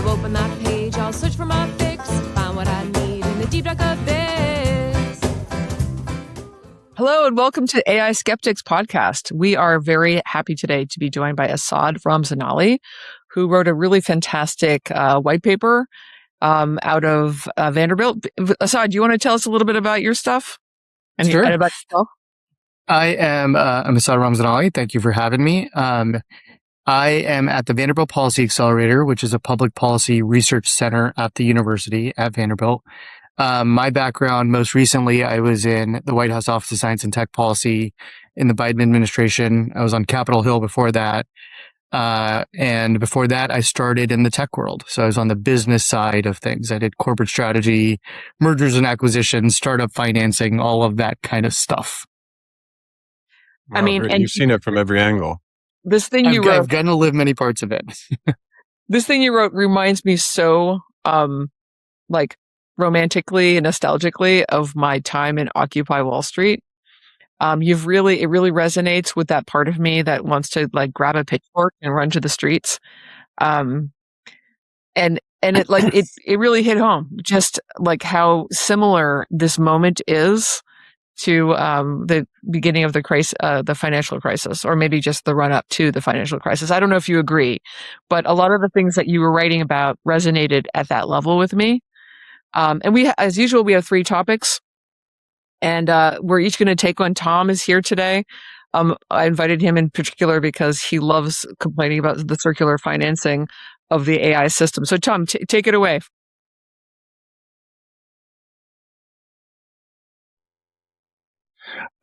open that page, I'll search for my fix, find what I need in the deep dark abyss. Hello and welcome to AI Skeptics Podcast. We are very happy today to be joined by Asad Ramzanali, who wrote a really fantastic white paper out of Vanderbilt. Asad, do you want to tell us a little bit about your stuff? Sure. And about yourself? I'm Asad Ramzanali. Thank you for having me. I am at the Vanderbilt Policy Accelerator, which is a public policy research center at the university at Vanderbilt. My background, most recently, I was in the White House Office of Science and Tech Policy in the Biden administration. I was on Capitol Hill before that. And before that, I started in the tech world. So I was on the business side of things. I did corporate strategy, mergers and acquisitions, startup financing, all of that kind of stuff. Wow, and you've seen it from every angle. This thing you wrote, I've gotten to live many parts of it. This thing you wrote reminds me so, romantically and nostalgically of my time in Occupy Wall Street. It really resonates with that part of me that wants to grab a pitchfork and run to the streets. And it really hit home, just like how similar this moment is to the beginning of the crisis, the financial crisis, or maybe just the run up to the financial crisis. I don't know if you agree, but a lot of the things that you were writing about resonated at that level with me. And we, as usual, we have 3 topics, and we're each going to take one. Tom is here today. I invited him in particular because he loves complaining about the circular financing of the AI system. So, Tom, take it away.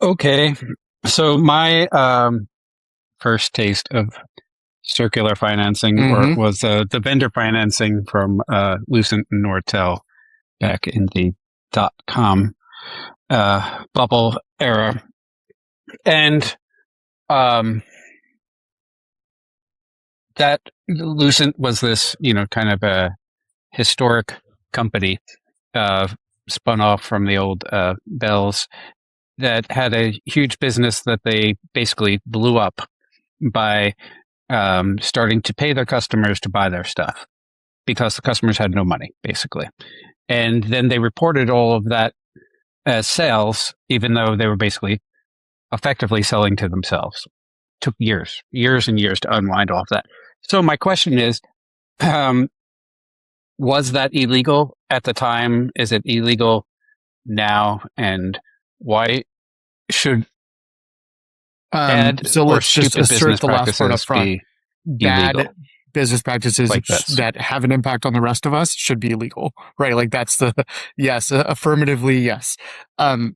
Okay, so my first taste of circular financing was the vendor financing from Lucent and Nortel back in the .com bubble era, and that Lucent was this kind of a historic company spun off from the old Bells, that had a huge business that they basically blew up by starting to pay their customers to buy their stuff because the customers had no money, basically. And then they reported all of that as sales, even though they were basically effectively selling to themselves. It took years and years to unwind all of that. So my question is, was that illegal at the time? Is it illegal now? And why should so let's just assert the last part up front. Bad business practices that have an impact on the rest of us should be illegal, right? Like that's yes, affirmatively, yes. The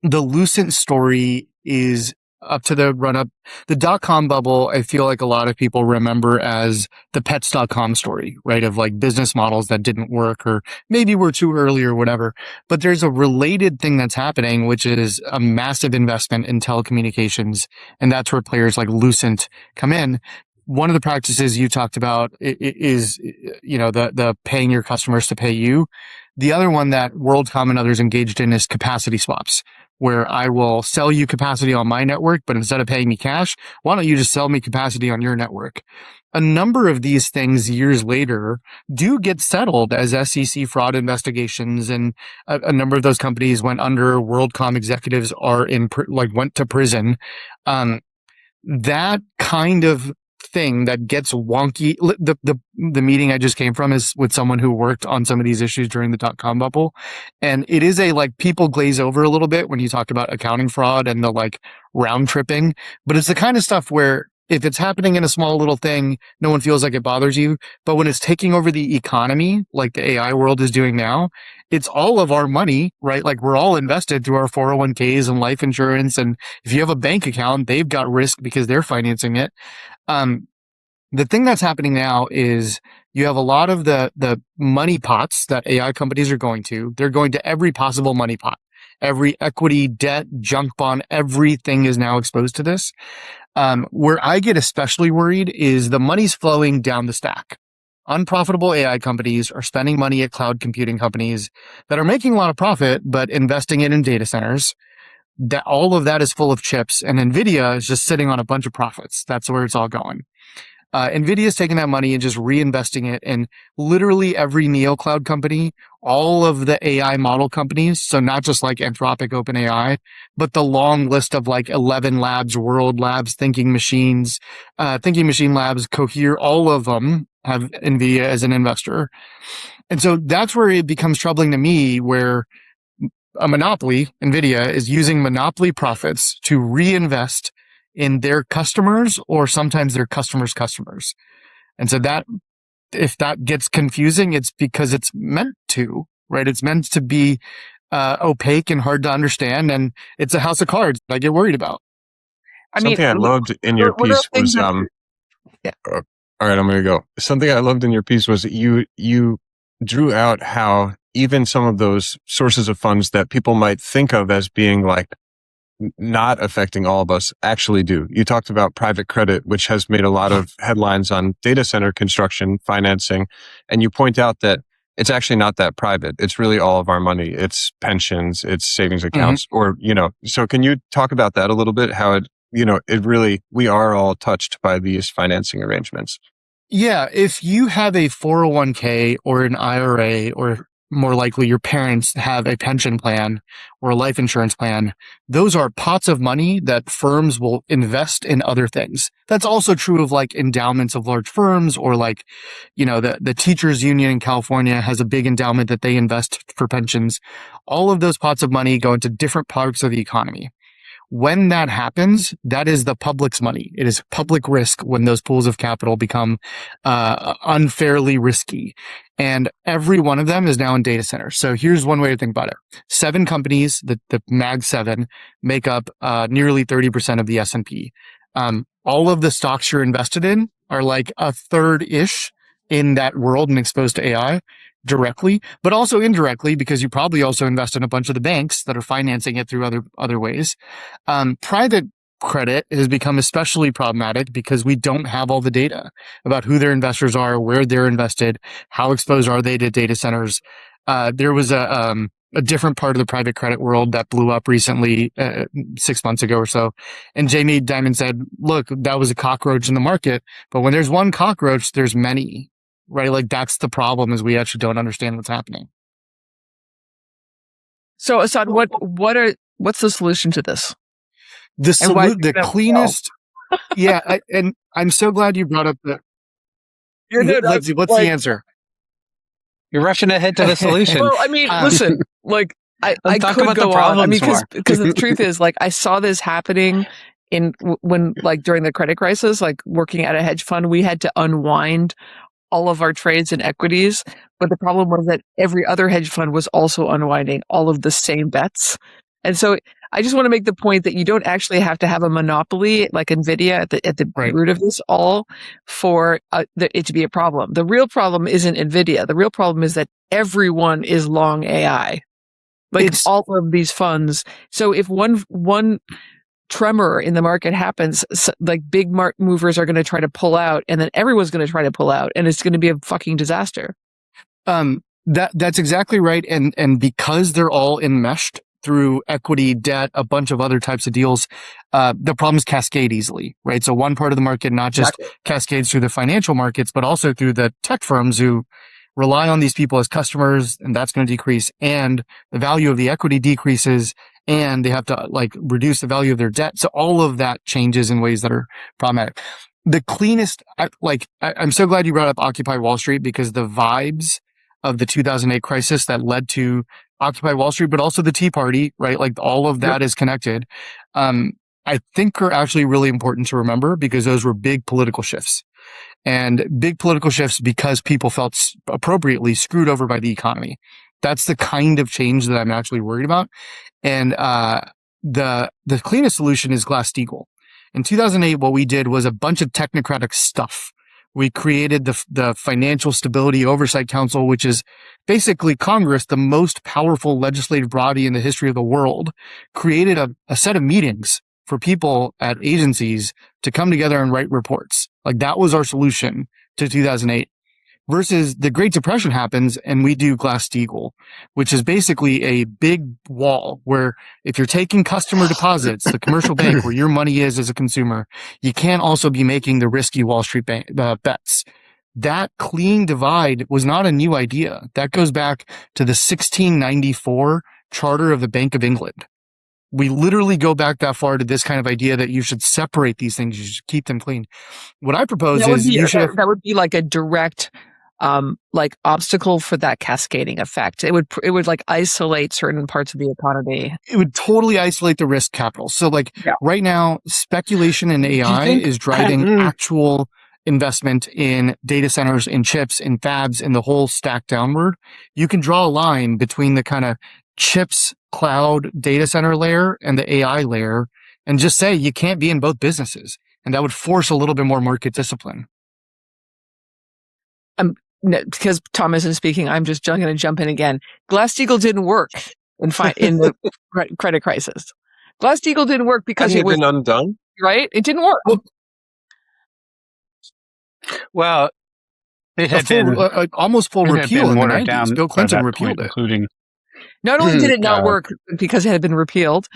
Lucent story is up to the run up. The .com bubble, I feel like a lot of people remember as the pets.com story, right? Of business models that didn't work or maybe were too early or whatever. But there's a related thing that's happening, which is a massive investment in telecommunications. And that's where players like Lucent come in. One of the practices you talked about is, the paying your customers to pay you. The other one that WorldCom and others engaged in is capacity swaps, where I will sell you capacity on my network, but instead of paying me cash, why don't you just sell me capacity on your network? A number of these things years later do get settled as SEC fraud investigations, and a number of those companies went under. WorldCom executives are went to prison. That kind of thing that gets wonky. The meeting I just came from is with someone who worked on some of these issues during the .com bubble. And it is people glaze over a little bit when you talk about accounting fraud and the round tripping, but it's the kind of stuff where if it's happening in a small little thing, no one feels like it bothers you. But when it's taking over the economy, like the AI world is doing now, it's all of our money, right? We're all invested through our 401ks and life insurance. And if you have a bank account, they've got risk because they're financing it. The thing that's happening now is you have a lot of the money pots that AI companies are going to. They're going to every possible money pot. Every equity, debt, junk bond, everything is now exposed to this. Where I get especially worried is the money's flowing down the stack. Unprofitable AI companies are spending money at cloud computing companies that are making a lot of profit, but investing it in data centers. That all of that is full of chips, and NVIDIA is just sitting on a bunch of profits. That's where it's all going. NVIDIA's taking that money and just reinvesting it in literally every neocloud company, all of the AI model companies. So not just like Anthropic, OpenAI, but the long list of like 11 Labs, World Labs, Thinking Machine Labs, Cohere, all of them have NVIDIA as an investor. And so that's where it becomes troubling to me, where a monopoly, NVIDIA, is using monopoly profits to reinvest in their customers or sometimes their customers' customers. And so that, if that gets confusing, it's because it's meant to, right? It's meant to be opaque and hard to understand. And it's a house of cards that I get worried about. Something I loved in your piece was, all right, I'm going to go. Something I loved in your piece was you drew out how even some of those sources of funds that people might think of as being like not affecting all of us actually do. You talked about private credit, which has made a lot of headlines on data center construction financing. And you point out that it's actually not that private. It's really all of our money. It's pensions, it's savings accounts, or, so can you talk about that a little bit? How it really, we are all touched by these financing arrangements. Yeah. If you have a 401k or an IRA, or more likely your parents have a pension plan or a life insurance plan, those are pots of money that firms will invest in other things. That's also true of like endowments of large firms, or like, the teachers union in California has a big endowment that they invest for pensions. All of those pots of money go into different parts of the economy. When that happens, that is the public's money. It is public risk when those pools of capital become unfairly risky. And every one of them is now in data centers. So here's one way to think about it. 7 companies, the Mag 7, make up nearly 30% of the S&P. All of the stocks you're invested in are like a third-ish in that world and exposed to AI directly, but also indirectly, because you probably also invest in a bunch of the banks that are financing it through other ways. Private credit has become especially problematic because we don't have all the data about who their investors are, where they're invested, how exposed are they to data centers. There was a different part of the private credit world that blew up recently, 6 months ago or so. And Jamie Dimon said, look, that was a cockroach in the market, but when there's one cockroach, there's many. Right? Like that's the problem, is we actually don't understand what's happening. So Asad, what's the solution to this? The cleanest. Yeah. And I'm so glad you brought up Lindsay, what's the answer? You're rushing ahead to the solution. Well, I mean, listen, like I could go on. I mean, because the truth is, like, I saw this happening when during the credit crisis, like working at a hedge fund, we had to unwind all of our trades and equities. But the problem was that every other hedge fund was also unwinding all of the same bets. And so I just want to make the point that you don't actually have to have a monopoly like NVIDIA at the root of this all for it to be a problem. The real problem isn't NVIDIA. The real problem is that everyone is long AI. All of these funds. So if one tremor in the market happens, like big movers are going to try to pull out, and then everyone's going to try to pull out, and it's going to be a fucking disaster. That's exactly right. And because they're all enmeshed through equity, debt, a bunch of other types of deals, the problems cascade easily, right? So one part of the market not just cascades through the financial markets, but also through the tech firms who rely on these people as customers, and that's going to decrease, and the value of the equity decreases, and they have to reduce the value of their debt. So all of that changes in ways that are problematic. The cleanest, I'm so glad you brought up Occupy Wall Street, because the vibes of the 2008 crisis that led to Occupy Wall Street, but also the Tea Party, right? Like all of that is connected. I think are actually really important to remember, because those were big political shifts. And big political shifts because people felt appropriately screwed over by the economy. That's the kind of change that I'm actually worried about. And the cleanest solution is Glass-Steagall. In 2008, what we did was a bunch of technocratic stuff. We created the Financial Stability Oversight Council, which is basically Congress, the most powerful legislative body in the history of the world, created a set of meetings for people at agencies to come together and write reports. Like that was our solution to 2008. versus the Great Depression happens and we do Glass-Steagall, which is basically a big wall where if you're taking customer deposits, the commercial bank where your money is as a consumer, you can't also be making the risky Wall Street bets. That clean divide was not a new idea. That goes back to the 1694 Charter of the Bank of England. We literally go back that far to this kind of idea that you should separate these things. You should keep them clean. What I propose is that would be like a direct, like obstacle for that cascading effect. It would like isolate certain parts of the economy. It would totally isolate the risk capital. So right now, speculation in AI is driving actual investment in data centers, in chips, in fabs, in the whole stack downward. You can draw a line between the kind of chips, cloud, data center layer and the AI layer and just say you can't be in both businesses. And that would force a little bit more market discipline. No, because Thomas is speaking, I'm just going to jump in again. Glass-Steagall didn't work in the credit crisis. Glass-Steagall didn't work because it was been undone, right? It didn't work. Well, it had been almost full repeal in the 90s. Bill Clinton repealed it. Including not only did it not work because it had been repealed,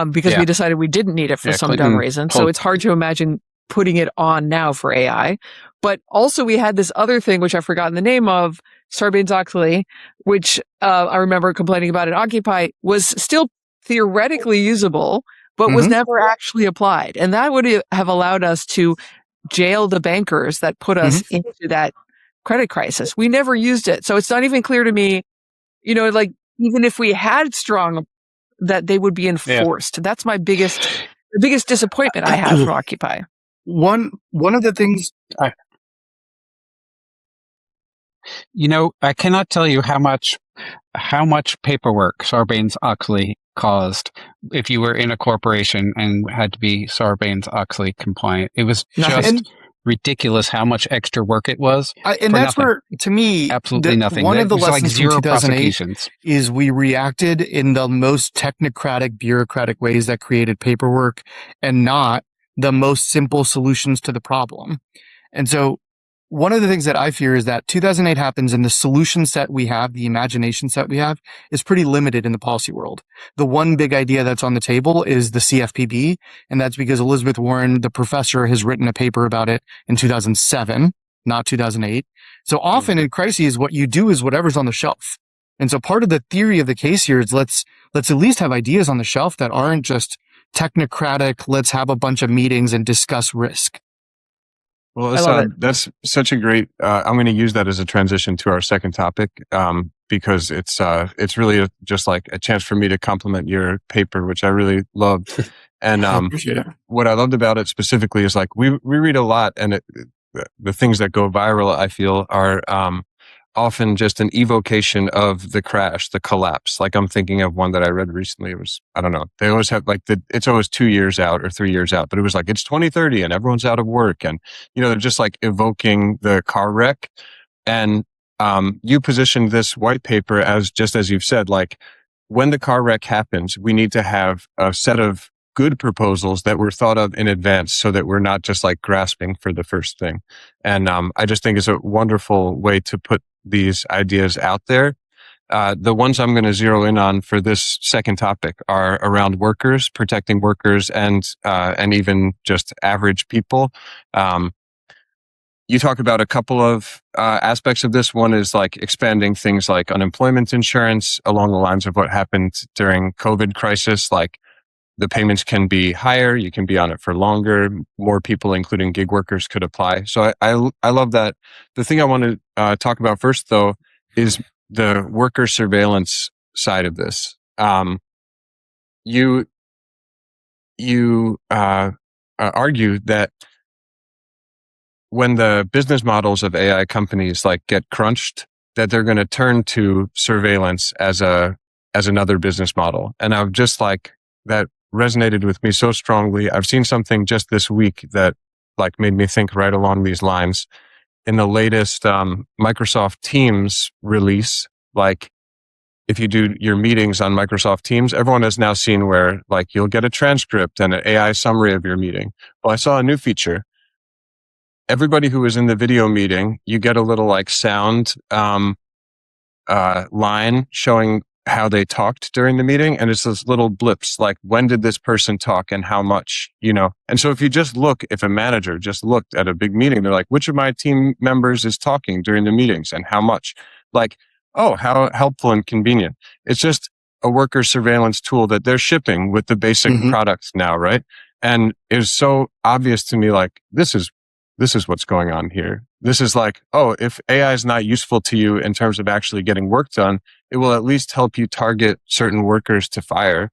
because we decided we didn't need it for some dumb reason. So it's hard to imagine putting it on now for AI. But also we had this other thing, which I've forgotten the name of, Sarbanes-Oxley, which I remember complaining about at Occupy, was still theoretically usable, but was never actually applied. And that would have allowed us to jail the bankers that put us into that credit crisis. We never used it. So it's not even clear to me, like even if we had strong, that they would be enforced. Yeah. That's my biggest disappointment I have for Occupy. One of the things I cannot tell you how much paperwork Sarbanes-Oxley caused if you were in a corporation and had to be Sarbanes-Oxley compliant. It was just ridiculous how much extra work it was. And that's nothing. Where, to me, absolutely nothing. One of the lessons from 2008 is we reacted in the most technocratic, bureaucratic ways that created paperwork and not the most simple solutions to the problem. And so one of the things that I fear is that 2008 happens and the solution set we have, the imagination set we have, is pretty limited in the policy world. The one big idea that's on the table is the CFPB, and that's because Elizabeth Warren, the professor, has written a paper about it in 2007, not 2008. So often in crises, what you do is whatever's on the shelf. And so part of the theory of the case here is let's at least have ideas on the shelf that aren't just technocratic, let's have a bunch of meetings and discuss risk. Well, that's such a great, I'm going to use that as a transition to our second topic, because it's really just like a chance for me to compliment your paper, which I really loved. And, what I loved about it specifically is like, we read a lot and the things that go viral, I feel are, often just an evocation of the crash, the collapse. Like I'm thinking of one that I read recently. It was, I don't know. They always have like it's always 2 years out or 3 years out, but it was like, it's 2030 and everyone's out of work. And, they're just like evoking the car wreck. And, you positioned this white paper as, just as you've said, like when the car wreck happens, we need to have a set of good proposals that were thought of in advance so that we're not just like grasping for the first thing. And, I just think it's a wonderful way to put these ideas out there. The ones I'm going to zero in on for this second topic are around workers, protecting workers, and even just average people. You talk about a couple of aspects of this. One is like expanding things like unemployment insurance along the lines of what happened during COVID crisis. Like the payments can be higher, you can be on it for longer, more people, including gig workers, could apply. So I love that. The thing I want to talk about first, though, is the worker surveillance side of this. You argue that when the business models of AI companies like get crunched, that they're going to turn to surveillance as another business model. And I'm just like, that resonated with me so strongly. I've seen something just this week that like made me think right along these lines. In the latest Microsoft Teams release, like if you do your meetings on Microsoft Teams, everyone has now seen where like you'll get a transcript and an AI summary of your meeting. Well, I saw a new feature everybody who was in the video meeting, you get a little like sound line showing how they talked during the meeting. And it's those little blips, like when did this person talk and how much, And so if you just if a manager just looked at a big meeting, they're like, which of my team members is talking during the meetings and how much? Like, oh, how helpful and convenient. It's just a worker surveillance tool that they're shipping with the basic products now, right? And it was so obvious to me, like, this is what's going on here. This is like, oh, if AI is not useful to you in terms of actually getting work done, it will at least help you target certain workers to fire.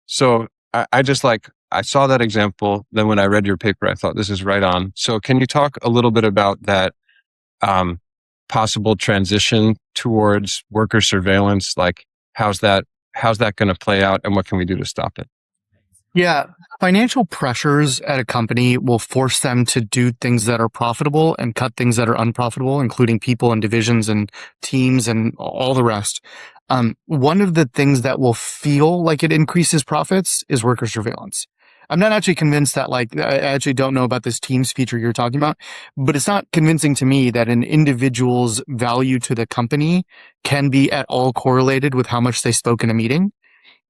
So I just I saw that example. Then when I read your paper, I thought this is right on. So can you talk a little bit about that possible transition towards worker surveillance? Like, how's that going to play out and what can we do to stop it? Yeah. Financial pressures at a company will force them to do things that are profitable and cut things that are unprofitable, including people and divisions and teams and all the rest. One of the things that will feel like it increases profits is worker surveillance. I'm not actually convinced that I actually don't know about this Teams feature you're talking about, but it's not convincing to me that an individual's value to the company can be at all correlated with how much they spoke in a meeting.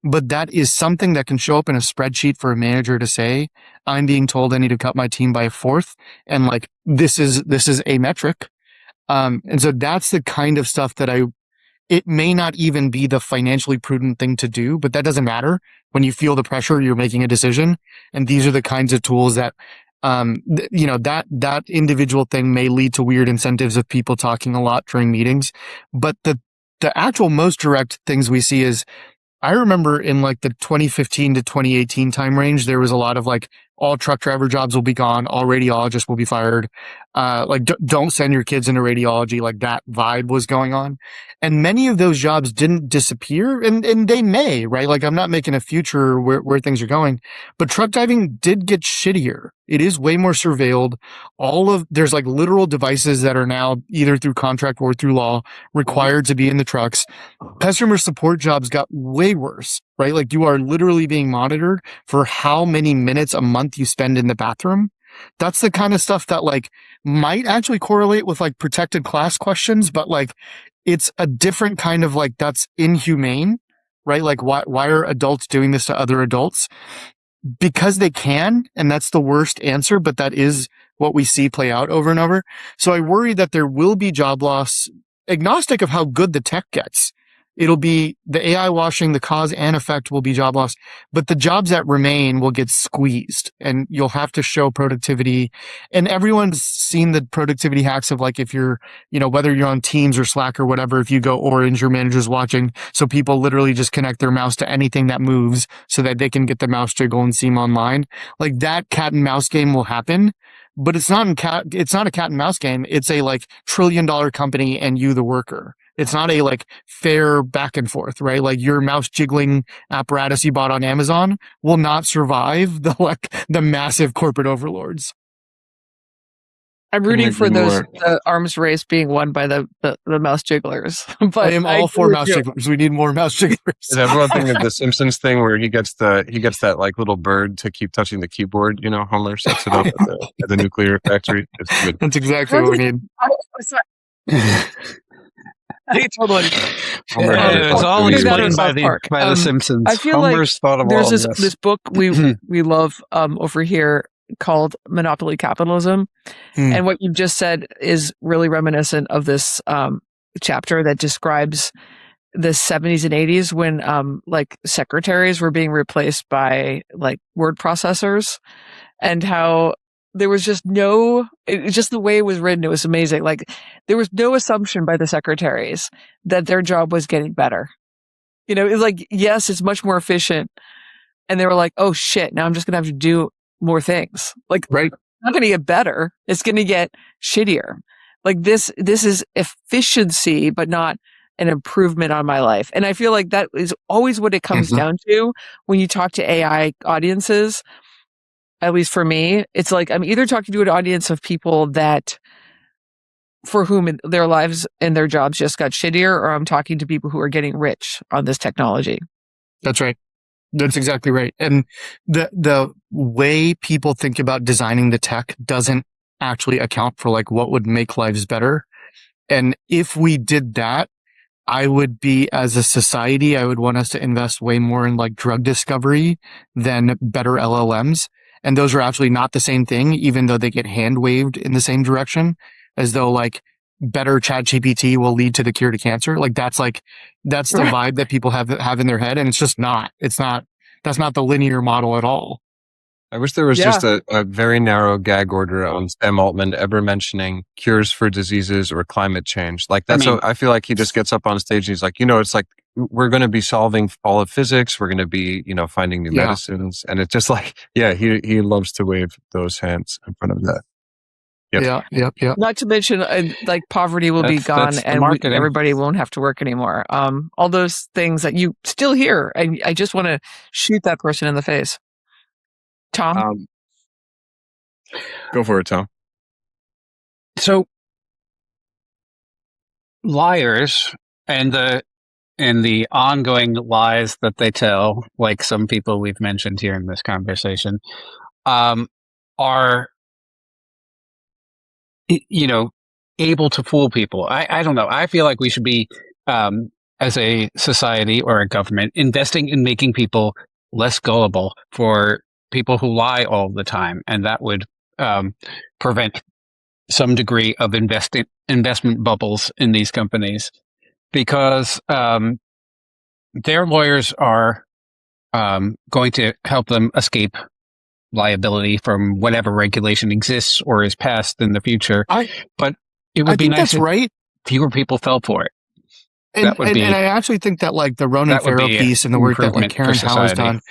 But that is something that can show up in a spreadsheet for a manager to say, I'm being told I need to cut my team by a fourth. And this is a metric. And so that's the kind of stuff that it may not even be the financially prudent thing to do, but that doesn't matter. When you feel the pressure, you're making a decision. And these are the kinds of tools that, that individual thing may lead to weird incentives of people talking a lot during meetings. But the actual most direct things we see is, I remember in the 2015 to 2018 time range, there was a lot of all truck driver jobs will be gone, all radiologists will be fired. Don't send your kids into radiology. That vibe was going on. And many of those jobs didn't disappear and they may, right? I'm not making a future where things are going, but truck driving did get shittier. It is way more surveilled. There's literal devices that are now either through contract or through law required to be in the trucks. Customer support jobs got way worse, right? You are literally being monitored for how many minutes a month you spend in the bathroom. That's the kind of stuff that might actually correlate with protected class questions, but it's a different kind of that's inhumane, right? Why are adults doing this to other adults? Because they can, and that's the worst answer, but that is what we see play out over and over. So I worry that there will be job loss, agnostic of how good the tech gets. It'll be the AI washing, the cause and effect will be job loss, but the jobs that remain will get squeezed and you'll have to show productivity. And everyone's seen the productivity hacks of if you're, whether you're on Teams or Slack or whatever, if you go orange, your manager's watching. So people literally just connect their mouse to anything that moves so that they can get the mouse jiggle and seem online. That cat and mouse game will happen. But it's not a cat and mouse game. It's a $1 trillion company and you, the worker. It's not a fair back and forth, right? Your mouse jiggling apparatus you bought on Amazon will not survive the massive corporate overlords. I'm rooting for the arms race being won by the mouse jigglers. But I am all for mouse jigglers. We need more mouse jigglers. Is everyone thinking of the Simpsons thing where he gets that little bird to keep touching the keyboard? Homer sets it up at the nuclear factory. That's exactly what we need. Totally. It's all explained by the Simpsons. I feel Homer's thought of there's all this book we love over here called Monopoly Capitalism. And what you just said is really reminiscent of this chapter that describes the 70s and 80s when secretaries were being replaced by word processors and how there was just just the way it was written, it was amazing. There was no assumption by the secretaries that their job was getting better. It's yes, it's much more efficient. And they were like, oh shit, now I'm just going to have to do more things. Right. It's not going to get better. It's going to get shittier. This is efficiency, but not an improvement on my life. And I feel that is always what it comes down to when you talk to AI audiences. At least for me, it's I'm either talking to an audience of people for whom their lives and their jobs just got shittier, or I'm talking to people who are getting rich on this technology. That's right. That's exactly right. And the way people think about designing the tech doesn't actually account for like what would make lives better. And if we did that, I would be, as a society, I would want us to invest way more in like drug discovery than better LLMs. And those are actually not the same thing, even though they get hand waved in the same direction, as though like better ChatGPT will lead to the cure to cancer. Like that's the vibe that people have in their head. And it's just not, that's not the linear model at all. I wish there was just a very narrow gag order on Sam Altman ever mentioning cures for diseases or climate change. Like I feel like he just gets up on stage and he's like, it's like, we're going to be solving all of physics. We're going to be, finding new medicines. And it's just like, he loves to wave those hands in front of that. Yep. Yeah. Not to mention, like poverty will be gone and everybody won't have to work anymore. All those things that you still hear. And I just want to shoot that person in the face. Tom? Go for it, Tom. So liars and the ongoing lies that they tell, like some people we've mentioned here in this conversation, are able to fool people. I don't know. I feel like we should be, as a society or a government, investing in making people less gullible for people who lie all the time, and that would prevent some degree of investment bubbles in these companies, because their lawyers are going to help them escape liability from whatever regulation exists or is passed in the future. But it would be nice if fewer people fell for it. And I actually think that like the Ronan Farrow piece and the work that like Karen Howe has done,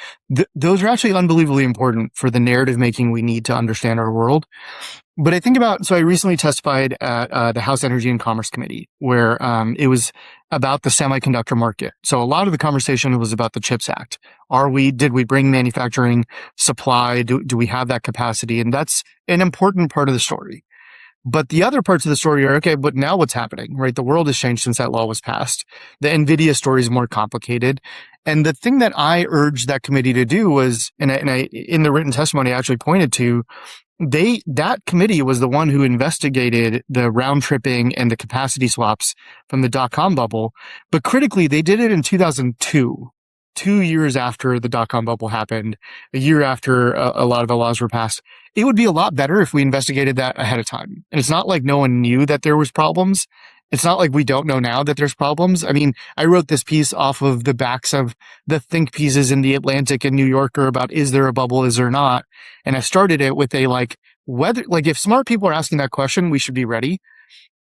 those are actually unbelievably important for the narrative making we need to understand our world. But I think so I recently testified at the House Energy and Commerce Committee, where it was about the semiconductor market. So a lot of the conversation was about the CHIPS Act. Did we bring manufacturing supply? Do we have that capacity? And that's an important part of the story. But the other parts of the story are, okay, but now what's happening, right? The world has changed since that law was passed. The NVIDIA story is more complicated. And the thing that I urged that committee to do was, and I in the written testimony, I actually pointed to, that committee was the one who investigated the round tripping and the capacity swaps from the dot-com bubble. But critically, they did it in 2002. 2 years after the dot-com bubble happened, a year after a lot of the laws were passed. It would be a lot better if we investigated that ahead of time. And it's not like no one knew that there was problems. It's not like we don't know now that there's problems. I mean, I wrote this piece off of the backs of the think pieces in the Atlantic and New Yorker about, is there a bubble, is there not? And I started it with if smart people are asking that question, we should be ready.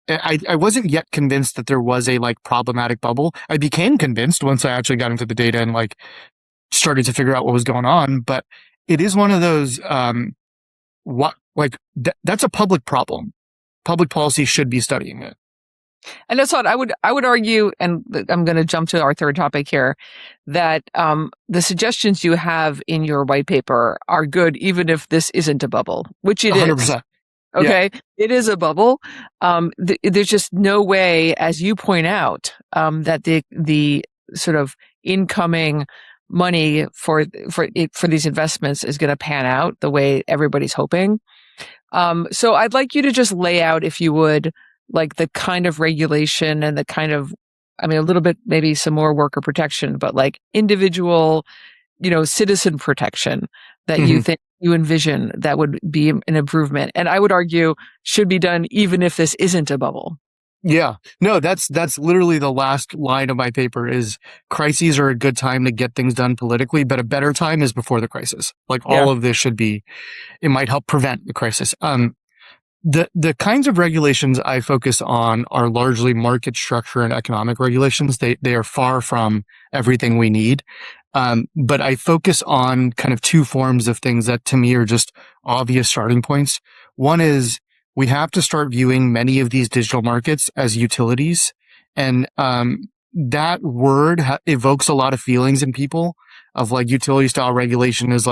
I wasn't yet convinced that there was a problematic bubble. I became convinced once I actually got into the data and started to figure out what was going on. But it is one of those, that's a public problem. Public policy should be studying it. And that's what I would argue, and I'm going to jump to our third topic here, that the suggestions you have in your white paper are good, even if this isn't a bubble, which it 100%. Is. Okay. Yeah. It is a bubble. There's just no way, as you point out, that the sort of incoming money for these investments is going to pan out the way everybody's hoping. So I'd like you to just lay out, if you would, the kind of regulation and the kind of, a little bit, maybe some more worker protection, but individual, citizen protection that you think you envision that would be an improvement. And I would argue should be done even if this isn't a bubble. Yeah. No, that's literally the last line of my paper is crises are a good time to get things done politically, but a better time is before the crisis. All of this it might help prevent the crisis. The kinds of regulations I focus on are largely market structure and economic regulations. They are far from everything we need. But I focus on kind of two forms of things that to me are just obvious starting points. One is we have to start viewing many of these digital markets as utilities. And that word evokes a lot of feelings in people of utility style regulation is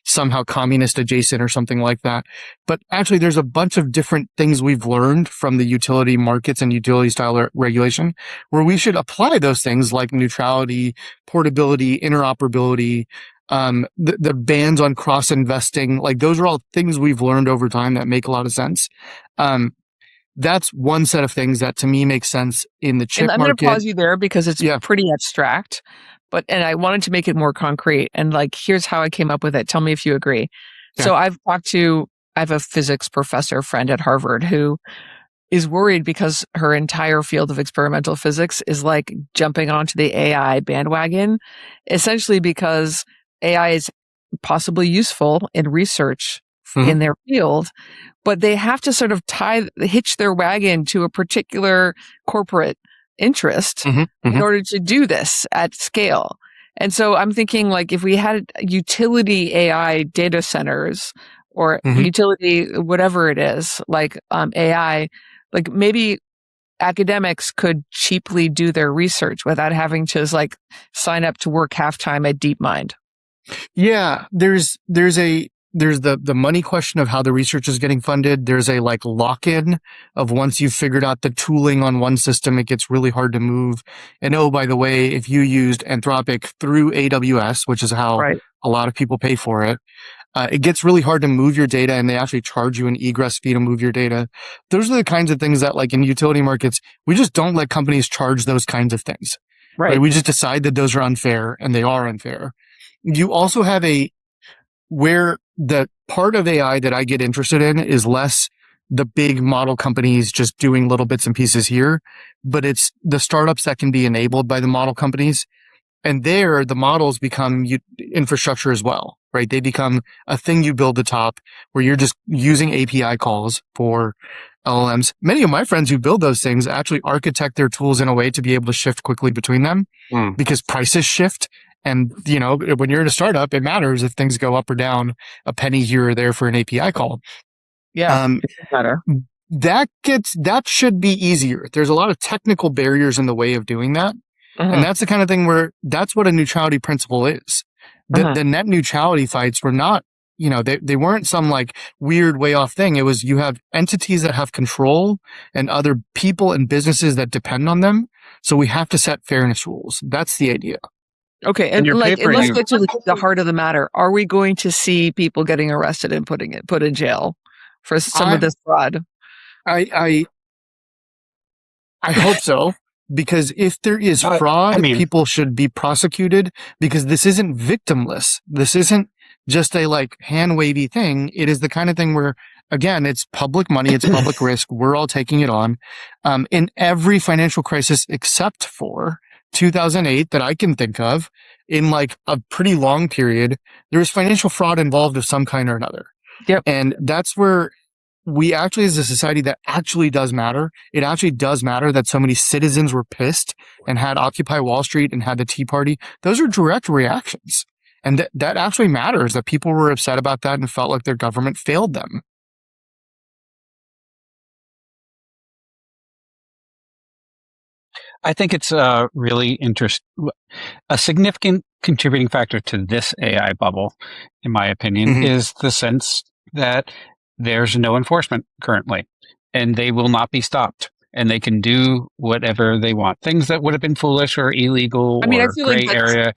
somehow communist adjacent or something like that. But actually there's a bunch of different things we've learned from the utility markets and utility style regulation where we should apply those things like neutrality, portability, interoperability, the bans on cross investing, like those are all things we've learned over time that make a lot of sense. That's one set of things that to me makes sense in the chip market. I'm going to pause you there because it's pretty abstract, and I wanted to make it more concrete. And like, here's how I came up with it. Tell me if you agree. Yeah. So I have a physics professor friend at Harvard who is worried because her entire field of experimental physics is like jumping onto the AI bandwagon, essentially because AI is possibly useful in research in their field, but they have to sort of hitch their wagon to a particular corporate interest in order to do this at scale. And so I'm thinking, like, if we had utility AI data centers or utility, whatever it is, like AI, like maybe academics could cheaply do their research without having to like sign up to work half-time at DeepMind. Yeah, there's the money question of how the research is getting funded. There's a like lock-in of once you've figured out the tooling on one system, it gets really hard to move. And oh, by the way, if you used Anthropic through AWS, which is how a lot of people pay for it, it gets really hard to move your data, and they actually charge you an egress fee to move your data. Those are the kinds of things that, like in utility markets, we just don't let companies charge those kinds of things. Right? We just decide that those are unfair, and they are unfair. You also have where the part of AI that I get interested in is less the big model companies just doing little bits and pieces here, but it's the startups that can be enabled by the model companies. And there, the models become infrastructure as well, right? They become a thing you build atop where you're just using API calls for LLMs. Many of my friends who build those things actually architect their tools in a way to be able to shift quickly between them because prices shift. And, you know, when you're in a startup, it matters if things go up or down a penny here or there for an API call. Yeah, it matter. That should be easier. There's a lot of technical barriers in the way of doing that. And that's the kind of thing where that's what a neutrality principle is. The net neutrality fights were not, you know, they weren't some like weird way off thing. It was you have entities that have control and other people and businesses that depend on them. So we have to set fairness rules. That's the idea. Okay, and like, let's get to the heart of the matter. Are we going to see people getting arrested and put in jail for some of this fraud? I hope so. Because if there is fraud, people should be prosecuted because this isn't victimless. This isn't just a like hand wavy thing. It is the kind of thing where, again, it's public money. It's public risk. We're all taking it on. In every financial crisis except for 2008 that I can think of, in like a pretty long period, there was financial fraud involved of some kind or another. Yep. And that's where we actually, as a society, that actually does matter. It actually does matter that so many citizens were pissed and had Occupy Wall Street and had the Tea Party. Those are direct reactions. And that actually matters, that people were upset about that and felt like their government failed them. I think it's really a significant contributing factor to this AI bubble, in my opinion, is the sense that there's no enforcement currently, and they will not be stopped, and they can do whatever they want. Things that would have been foolish or illegal or gray like area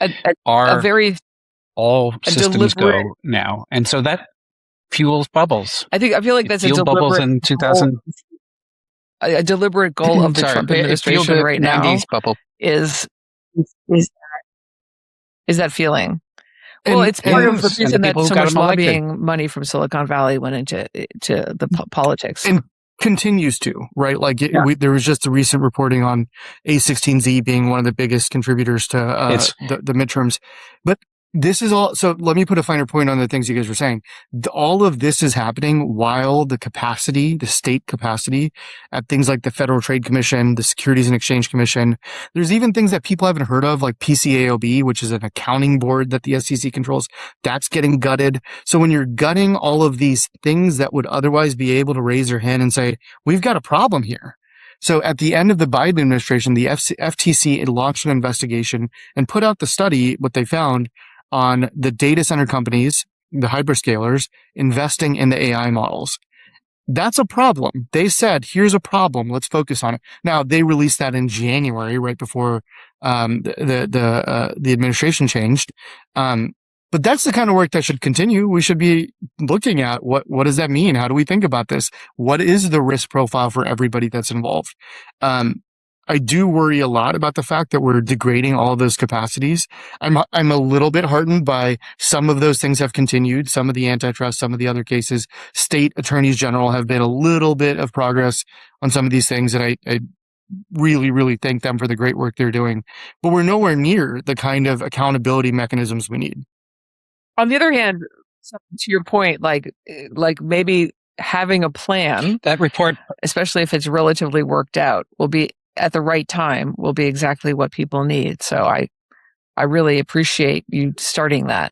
all systems go now, and so that fuels bubbles. I feel like that's a deliberate bubbles in 2000. A deliberate goal of the Trump administration right now is that feeling. Well, it's part of the reason that so much lobbying money from Silicon Valley went into the politics. And continues to, right? Like there was just a recent reporting on A16Z being one of the biggest contributors to the midterms. But this is all, so let me put a finer point on the things you guys were saying. All of this is happening while the state capacity at things like the Federal Trade Commission, the Securities and Exchange Commission, there's even things that people haven't heard of, like PCAOB, which is an accounting board that the SEC controls, that's getting gutted. So when you're gutting all of these things that would otherwise be able to raise their hand and say, we've got a problem here. So at the end of the Biden administration, the FTC launched an investigation and put out the study, what they found, on the data center companies, the hyperscalers, investing in the AI models. That's a problem. They said, here's a problem. Let's focus on it. Now, they released that in January, right before the administration changed. But that's the kind of work that should continue. We should be looking at what does that mean? How do we think about this? What is the risk profile for everybody that's involved? I do worry a lot about the fact that we're degrading all of those capacities. I'm a little bit heartened by some of those things have continued. Some of the antitrust, some of the other cases, state attorneys general have been a little bit of progress on some of these things. And I really, really thank them for the great work they're doing. But we're nowhere near the kind of accountability mechanisms we need. On the other hand, to your point, like maybe having a plan, that report, especially if it's relatively worked out, will be at the right time, will be exactly what people need. So I really appreciate you starting that.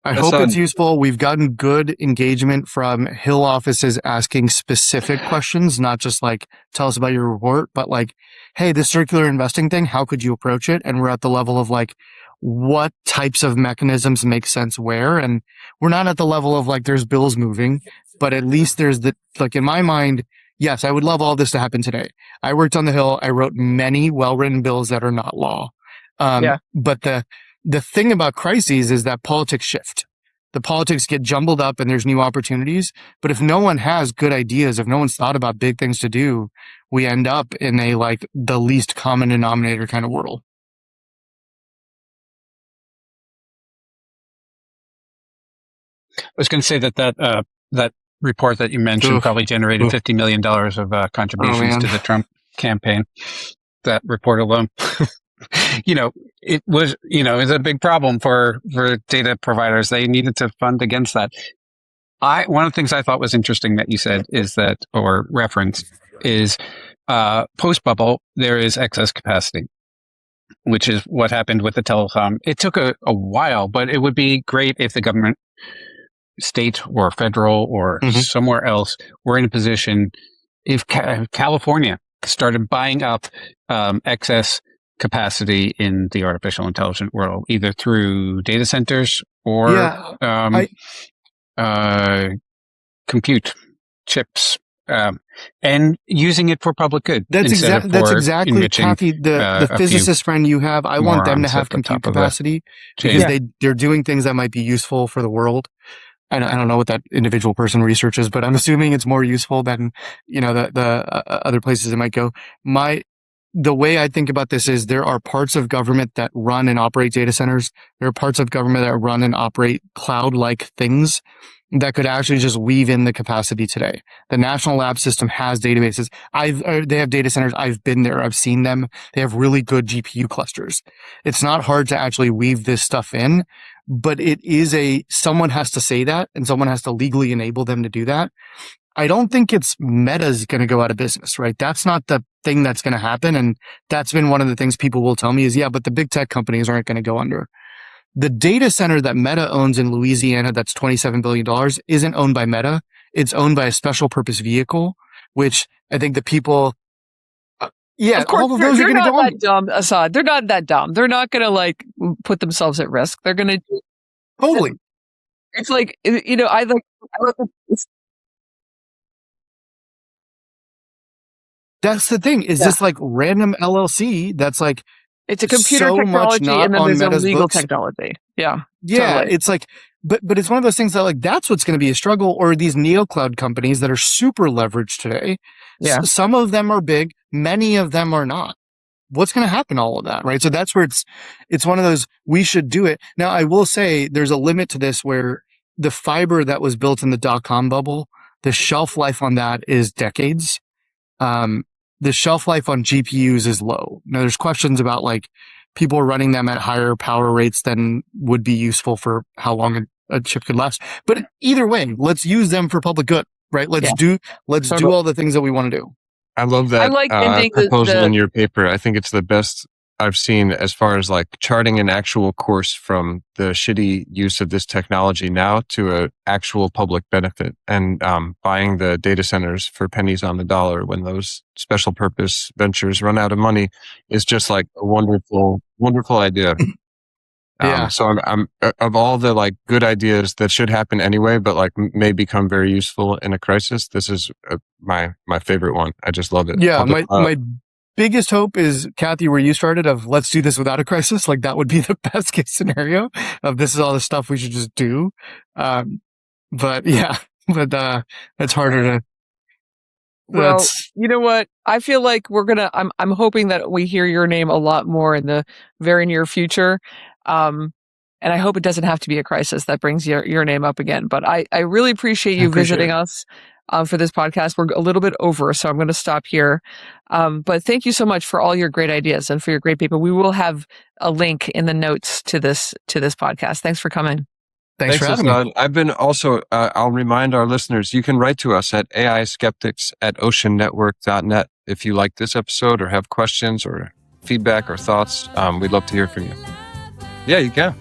I hope it's useful. We've gotten good engagement from Hill offices asking specific questions, not just like, tell us about your report, but like, hey, this circular investing thing, how could you approach it? And we're at the level of like, what types of mechanisms make sense where? And we're not at the level of like, there's bills moving, but at least there's like in my mind, yes, I would love all this to happen today. I worked on the Hill. I wrote many well-written bills that are not law. But the thing about crises is that politics shift. The politics get jumbled up and there's new opportunities. But if no one has good ideas, if no one's thought about big things to do, we end up in a like the least common denominator kind of world. I was going to say that report that you mentioned probably generated $50 million of contributions to the Trump campaign. That report alone, it was a big problem for data providers. They needed to fund against that. One of the things I thought was interesting that you said is that, or referenced, is post bubble there is excess capacity, which is what happened with the telecom. It took a while, but it would be great if the government, state or federal or somewhere else, were in a position, if California started buying up excess capacity in the artificial intelligence world, either through data centers or compute chips, and using it for public good. That's exactly, Kathy, the physicist friend you have. I want them to have compute capacity because they're doing things that might be useful for the world. I don't know what that individual person researches, but I'm assuming it's more useful than, the other places it might go. The way I think about this is there are parts of government that run and operate data centers. There are parts of government that run and operate cloud-like things that could actually just weave in the capacity today. The National Lab System has databases. They have data centers. I've been there. I've seen them. They have really good GPU clusters. It's not hard to actually weave this stuff in, but it is someone has to say that and someone has to legally enable them to do that. I don't think it's Meta's going to go out of business, right? That's not the thing that's going to happen. And that's been one of the things people will tell me is, but the big tech companies aren't going to go under. The data center that Meta owns in Louisiana, that's $27 billion, isn't owned by Meta. It's owned by a special purpose vehicle, which I think the people, of course, all of those are going to go that dumb, Asad. They're not that dumb. They're not going to put themselves at risk. They're going to totally. It's like, that's the thing. Is this like random LLC that's like, it's a computer technology and then there's a legal technology. Yeah. Totally. It's like, but it's one of those things that like, that's what's going to be a struggle, or these neocloud companies that are super leveraged today. Yeah. Some of them are big. Many of them are not. What's going to happen to all of that? Right. So that's where it's one of those, we should do it. Now, I will say there's a limit to this where the fiber that was built in the .com bubble, the shelf life on that is decades. The shelf life on GPUs is low. Now, there's questions about like people running them at higher power rates than would be useful for how long a chip could last. But either way, let's use them for public good, right? Let's do all the things that we want to do. I love that proposal in your paper. I think it's the best I've seen as far as like charting an actual course from the shitty use of this technology now to a actual public benefit, and buying the data centers for pennies on the dollar when those special purpose ventures run out of money is just like a wonderful, wonderful idea. So I'm of all the like good ideas that should happen anyway, but like may become very useful in a crisis. This is my favorite one. I just love it. Yeah. My biggest hope is, Kathy, where you started of let's do this without a crisis. Like that would be the best case scenario of this is all the stuff we should just do. But it's harder to. Well, you know what? I feel like I'm hoping that we hear your name a lot more in the very near future. And I hope it doesn't have to be a crisis that brings your name up again. But I really appreciate you visiting us for this podcast. We're a little bit over, so I'm going to stop here. But thank you so much for all your great ideas and for your great people. We will have a link in the notes to this podcast. Thanks for coming. Thanks for having me. I've been also, I'll remind our listeners, you can write to us at aiskeptics@oceannetwork.net if you like this episode or have questions or feedback or thoughts. We'd love to hear from you. Yeah, you can.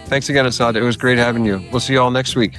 Thanks again, Asad. It was great having you. We'll see you all next week.